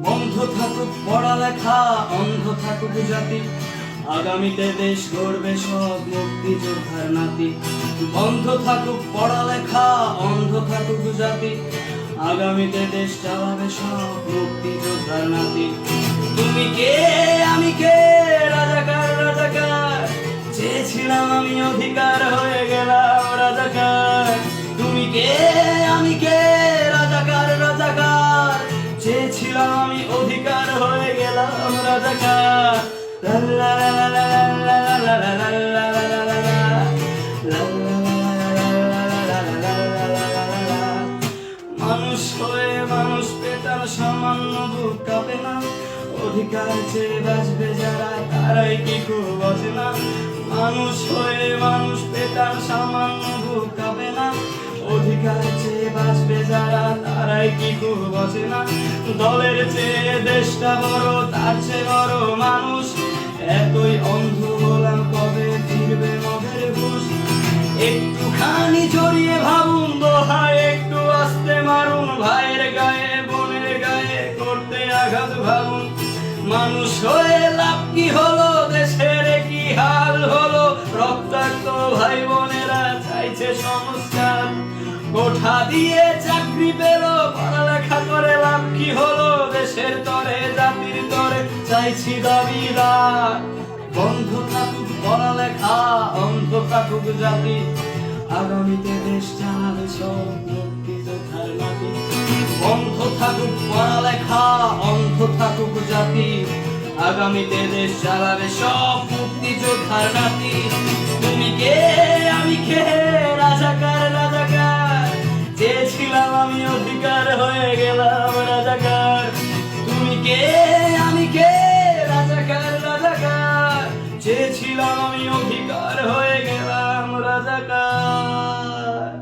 বন্ধ থাকুক পড়ালেখা, অন্ধ থাকুক জাতি, আগামীতে দেশ গড়বে সব মুক্তিযোদ্ধার নাতি। বন্ধ থাকুক পড়ালেখা, অন্ধ থাকুক জাতি, আগামীতে দেশ চালাবে সব মুক্তিযোদ্ধার নাতি। তুমি কে আমি কে, রাজাকার রাজাকার, চেয়েছিলাম আমি অধিকার হয়ে গেলাম রাজাকার। তুমি কে আমি কে, রাজাকার রাজাকার, চেয়েছিলাম আমি অধিকার হয়ে গেলাম রাজাকার। লা লা লা লা লা লা লা লা লা লা লা লা লা। মানুষ হয়ে মানুষ পেটার সামান্য বুক কাঁপে না, অধিকার চেয়ে বাঁচবে যারা তারাই কি খুব বোঝে না। মানুষ হয়ে মানুষ পেটার সামান্য বুক কাঁপে না, অধিকার চেয়ে বাঁচবে যারা তারাই কি খুব বোঝে না। দলের চেয়ে দেশটা বড়, তার চেয়ে বড় মানুষ, এতই অন্ধ হলাম কবে ফিরবে মদের হুঁশ। একটুখানি জড়িয়ে ভাবুন দোহায়, একটু আস্তে মারুন ভাইয়ের গায়ে বোনের গায়ে করতে আঘাত ভাবুন। মানুষ হয়ে লাভ কি হলো, দেশের কি হাল হলো, রক্তাক্ত ভাই বোনেরা চাইছে সংস্কার। কোঠা দিয়ে চাকরি পেল, পড়ালেখা করে লাভ কি হলো, দেশের তরে জাতির তরে চাইছি দাবিদার। বন্ধ থাকুক পড়ালেখা, অন্ধ থাকুক জাতি, আগামীতে দেশ চালাবে সব মুক্তিযোদ্ধার নাতি। বন্ধ থাকুক পড়ালেখা, অন্ধ থাকুক জাতি, আগামীতে দেশ চালাবে সব মুক্তিযোদ্ধার নাতি। তুমি কে আমি কে, রাজাকার রাজাকার, চেয়েছিলাম আমি অধিকার হয়ে গেলাম রাজাকার। তুমি কে আমি কে, রাজাকার রাজাকার, চেয়েছিলাম আমি অধিকার হয়ে